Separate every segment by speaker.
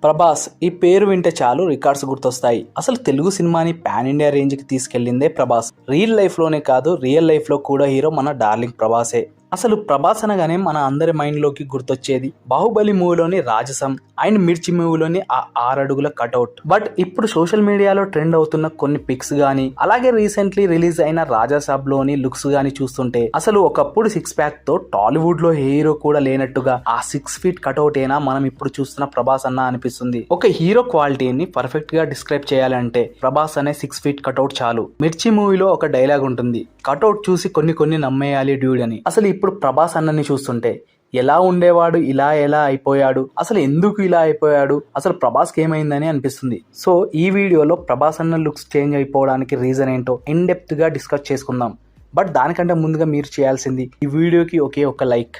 Speaker 1: ప్రభాస్ ఈ పేరు వింటే చాలు రికార్డ్స్ గుర్తొస్తాయి. అసలు తెలుగు సినిమాని పాన్ ఇండియా రేంజ్ కి తీసుకెళ్లిందే ప్రభాస్. రియల్ లైఫ్ లోనే కాదు, రియల్ లైఫ్ లో కూడా హీరో మన డార్లింగ్ ప్రభాసే. అసలు ప్రభాస్ అనగానే మన అందరి మైండ్ లోకి గుర్తొచ్చేది బాహుబలి మూవీలోని రాజసం అండ్ మిర్చి మూవీలోని ఆ 6 అడుగుల కటౌట్. బట్ ఇప్పుడు సోషల్ మీడియాలో ట్రెండ్ అవుతున్న కొన్ని పిక్స్ గానీ, అలాగే రీసెంట్లీ రిలీజ్ అయిన రాజాసాబ్ లోని లుక్స్ గానీ చూస్తుంటే అసలు ఒకప్పుడు 6 ప్యాక్ తో టాలీవుడ్ లో హీరో కూడా లేనట్టుగా ఆ 6 ఫీట్ కటౌట్ ఏనా మనం ఇప్పుడు చూస్తున్న ప్రభాస్ అన్న అనిపిస్తుంది. ఒక హీరో క్వాలిటీని పర్ఫెక్ట్ గా డిస్క్రైబ్ చేయాలంటే ప్రభాస్ అనే 6 ఫీట్ కటౌట్ చాలు. మిర్చి మూవీలో ఒక డైలాగ్ ఉంటుంది, కటౌట్ చూసి కొన్ని నమ్మేయాలి డ్యూడ్ అని. అసలు ఇప్పుడు ప్రభాస్ అన్నని చూస్తుంటే ఎలా ఉండేవాడు, ఎలా అయిపోయాడు, అసలు ఎందుకు ఇలా అయిపోయాడు, అసలు ప్రభాస్కి ఏమైందని అనిపిస్తుంది. సో ఈ వీడియోలో ప్రభాస్ అన్న లుక్స్ చేంజ్ అయిపోవడానికి రీజన్ ఏంటో ఇన్ డెప్త్ గా డిస్కస్ చేసుకుందాం. బట్ దానికంటే ముందుగా మీరు చేయాల్సింది ఈ వీడియోకి ఒకే ఒక లైక్.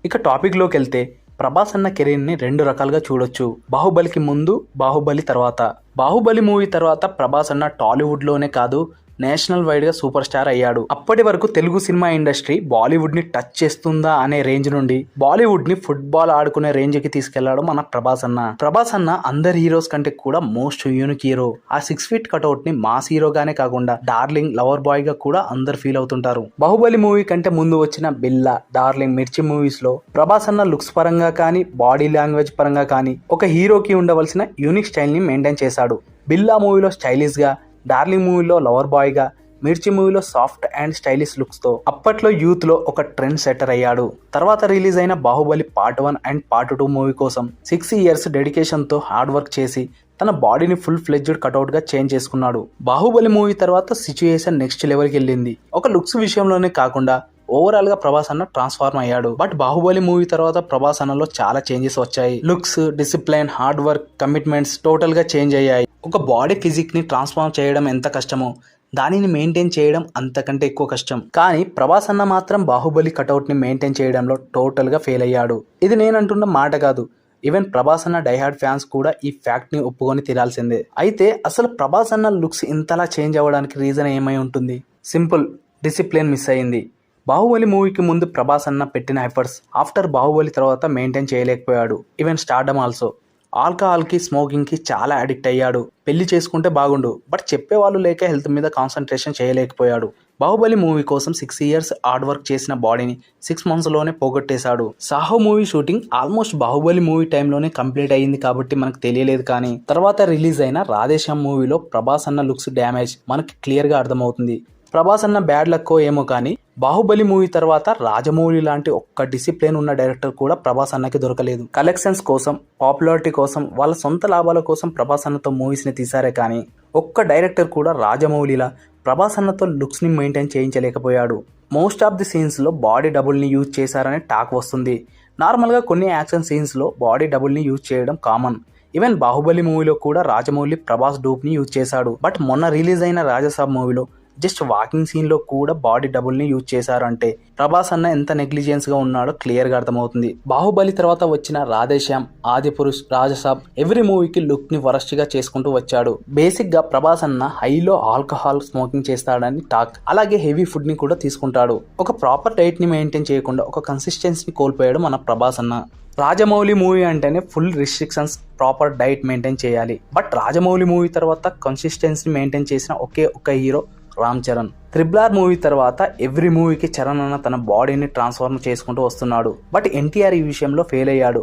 Speaker 1: ఇక టాపిక్ లోకి వెళ్తే ప్రభాస్ అన్న కెరీర్ ని 2 రకాలుగా చూడొచ్చు. బాహుబలికి ముందు, బాహుబలి తర్వాత. బాహుబలి మూవీ తర్వాత ప్రభాస్ అన్న టాలీవుడ్ లోనే కాదు, నేషనల్ వైడ్ గా సూపర్ స్టార్ అయ్యాడు. అప్పటి వరకు తెలుగు సినిమా ఇండస్ట్రీ బాలీవుడ్ ని టచ్ చేస్తుందా అనే రేంజ్ నుండి బాలీవుడ్ ని ఫుట్బాల్ ఆడుకునే రేంజ్ కి తీసుకెళ్లాడు మన ప్రభాస్ అన్న. ప్రభాస్ అన్న అందరి హీరోస్ కంటే కూడా మోస్ట్ యూనిక్ హీరో. ఆ 6 ఫీట్ కటౌట్ ని మాస్ హీరోగానే కాకుండా డార్లింగ్, లవర్ బాయ్ గా కూడా అందరు ఫీల్ అవుతుంటారు. బాహుబలి మూవీ కంటే ముందు వచ్చిన బిల్లా, డార్లింగ్, మిర్చి మూవీస్ లో ప్రభాస్ అన్న లుక్స్ పరంగా కానీ, బాడీ లాంగ్వేజ్ పరంగా కానీ ఒక హీరోకి ఉండవలసిన యూనిక్ స్టైల్ ని మెయింటైన్ చేశాడు. బిల్లా మూవీలో స్టైలిష్ గా, డార్లింగ్ మూవీలో లవర్ బాయ్ గా, మిర్చి మూవీలో సాఫ్ట్ అండ్ స్టైలిష్ లుక్స్ తో అప్పట్లో యూత్ లో ఒక ట్రెండ్ సెటర్ అయ్యాడు. తర్వాత రిలీజ్ అయిన Baahubali part 1 and part 2 movie కోసం 6 ఇయర్స్ డెడికేషన్ తో హార్డ్ వర్క్ చేసి తన బాడీని ఫుల్ ఫ్లెడ్జ్డ్ కటౌట్ గా చేంజ్ చేసుకున్నాడు. బాహుబలి మూవీ తర్వాత సిచ్యుయేషన్ నెక్స్ట్ లెవెల్ కి వెళ్ళింది. ఒక లుక్స్ విషయంలోనే కాకుండా ఓవరాల్ గా ప్రభాస్ అన్న ట్రాన్స్ఫార్మ్ అయ్యాడు. బట్ బాహుబలి మూవీ తర్వాత ప్రభాస్ అన్నలో చాలా చేంజెస్ వచ్చాయి. Looks, discipline, hard work, commitments total గా చేంజ్ అయ్యాయి. ఒక బాడీ ఫిజిక్ ని ట్రాన్స్ఫార్మ్ చేయడం ఎంత కష్టమో దానిని మెయింటైన్ చేయడం అంతకంటే ఎక్కువ కష్టం. కానీ ప్రభాస్ అన్న మాత్రం బాహుబలి కటౌట్ ని మెయింటైన్ చేయడంలో టోటల్ గా ఫెయిల్ అయ్యాడు. ఇది నేనంటున్న మాట కాదు, ఈవెన్ ప్రభాస్ అన్న డైహార్డ్ ఫ్యాన్స్ కూడా ఈ ఫ్యాక్ట్ ని ఒప్పుకొని తీరాల్సిందే. అయితే అసలు ప్రభాస్ అన్న లుక్స్ ఇంతలా చేంజ్ అవ్వడానికి రీజన్ ఏమై ఉంటుంది? సింపుల్, డిసిప్లిన్ మిస్ అయింది. బాహుబలి మూవీకి ముందు ప్రభాస్ అన్న పెట్టిన ఎఫర్ట్స్ ఆఫ్టర్ బాహుబలి తర్వాత మెయింటైన్ చేయలేకపోయాడు. Even stardom also. ఆల్కహాల్ కి, స్మోకింగ్ కి చాలా అడిక్ట్ అయ్యాడు. పెళ్లి చేసుకుంటే బాగుండు, బట్ చెప్పేవాళ్ళు లేక హెల్త్ మీద కాన్సన్ట్రేషన్ చేయలేకపోయాడు. బాహుబలి మూవీ కోసం 6 ఇయర్స్ హార్డ్ వర్క్ చేసిన బాడీని 6 months లోనే పోగొట్టేశాడు. Saaho movie shooting almost Baahubali movie టైంలోనే కంప్లీట్ అయ్యింది కాబట్టి మనకు తెలియలేదు. కానీ తర్వాత రిలీజ్ అయిన రాధేశ్యామ్ మూవీలో ప్రభాస్ అన్న లుక్స్ డ్యామేజ్ మనకి క్లియర్ గా అర్థమవుతుంది. ప్రభాస్ అన్న బ్యాడ్ లక్కో ఏమో కానీ బాహుబలి మూవీ తర్వాత రాజమౌళి లాంటి ఒక్క డిసిప్లిన్ ఉన్న డైరెక్టర్ కూడా ప్రభాస్ అన్నకి దొరకలేదు. కలెక్షన్స్ కోసం, పాపులారిటీ కోసం, వాళ్ళ సొంత లాభాల కోసం ప్రభాస్ అన్నతో మూవీస్ ని తీసారే కానీ ఒక్క డైరెక్టర్ కూడా రాజమౌళిలా ప్రభాస్ అన్నతో లుక్స్ ని మెయింటైన్ చేయించలేకపోయాడు. మోస్ట్ ఆఫ్ ది సీన్స్ లో బాడీ డబుల్ ని యూజ్ చేశారని టాక్ వస్తుంది. నార్మల్ గా కొన్ని యాక్షన్ సీన్స్ లో బాడీ డబుల్ ని యూజ్ చేయడం కామన్. ఈవెన్ బాహుబలి మూవీలో కూడా రాజమౌళి ప్రభాస్ డూప్ ని యూజ్ చేశాడు. బట్ మొన్న రిలీజ్ అయిన రాజాసాబ్ మూవీలో జస్ట్ వాకింగ్ సీన్ లో కూడా బాడీ డబుల్ ని యూజ్ చేశారు అంటే ప్రభాస్ అన్న ఎంత నెగ్లిజెన్స్ గా ఉన్నాడో క్లియర్ గా అర్థమవుతుంది. బాహుబలి తర్వాత వచ్చిన రాధేశ్యామ్, ఆదిపురుష్, రాజసాబ్ ఎవ్రీ మూవీకి లుక్ ని వరస్ట్ గా చేసుకుంటూ వచ్చాడు. బేసిక్ గా ప్రభాస్ అన్న హైలో ఆల్కహాల్, స్మోకింగ్ చేస్తాడని టాక్. అలాగే హెవీ ఫుడ్ ని కూడా తీసుకుంటాడు. ఒక ప్రాపర్ డైట్ ని మెయింటైన్ చేయకుండా ఒక కన్సిస్టెన్సీని కోల్పోయాడు మన ప్రభాస్ అన్న. రాజమౌళి మూవీ అంటేనే full restrictions, proper diet maintain చేయాలి. బట్ రాజమౌళి మూవీ తర్వాత కన్సిస్టెన్సీ మెయింటైన్ చేసిన ఒకే ఒక hero Ram Charan. RRR movie తర్వాత ఎవ్రీ మూవీకి చరణ్ అన్న తన బాడీని ట్రాన్స్ఫార్మ్ చేసుకుంటూ వస్తున్నాడు. బట్ ఎన్టీఆర్ ఈ విషయంలో ఫెయిల్ అయ్యాడు.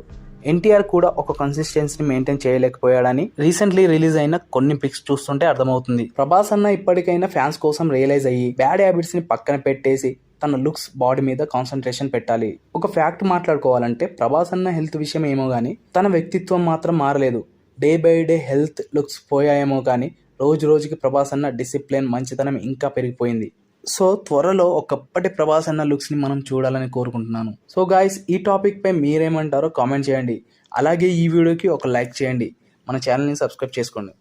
Speaker 1: ఎన్టీఆర్ కూడా ఒక కన్సిస్టెన్సీని మెయింటైన్ చేయలేకపోయాడని రీసెంట్లీ రిలీజ్ అయిన కొన్ని పిక్స్ చూస్తుంటే అర్థమవుతుంది. ప్రభాస్ అన్న ఇప్పటికైనా ఫ్యాన్స్ కోసం రియలైజ్ అయ్యి బ్యాడ్ హ్యాబిట్స్ ని పక్కన పెట్టేసి తన లుక్స్, బాడీ మీద కాన్సన్ట్రేషన్ పెట్టాలి. ఒక ఫ్యాక్ట్ మాట్లాడుకోవాలంటే ప్రభాస్ అన్న హెల్త్ విషయం ఏమో గానీ తన వ్యక్తిత్వం మాత్రం మారలేదు. Day by day health, looks పోయాయేమో కానీ రోజు రోజుకి ప్రభాస్ అన్న డిసిప్లిన్, మంచితనం ఇంకా పెరిగిపోయింది. సో త్వరలో ఒకప్పటి ప్రభాస్ అన్న లుక్స్ ని మనం చూడాలని కోరుకుంటున్నాను. సో గాయ్స్, ఈ టాపిక్ పై మీరేమంటారో కామెంట్ చేయండి. అలాగే ఈ వీడియోకి ఒక లైక్ చేయండి. మన ఛానల్ని సబ్స్క్రైబ్ చేసుకోండి.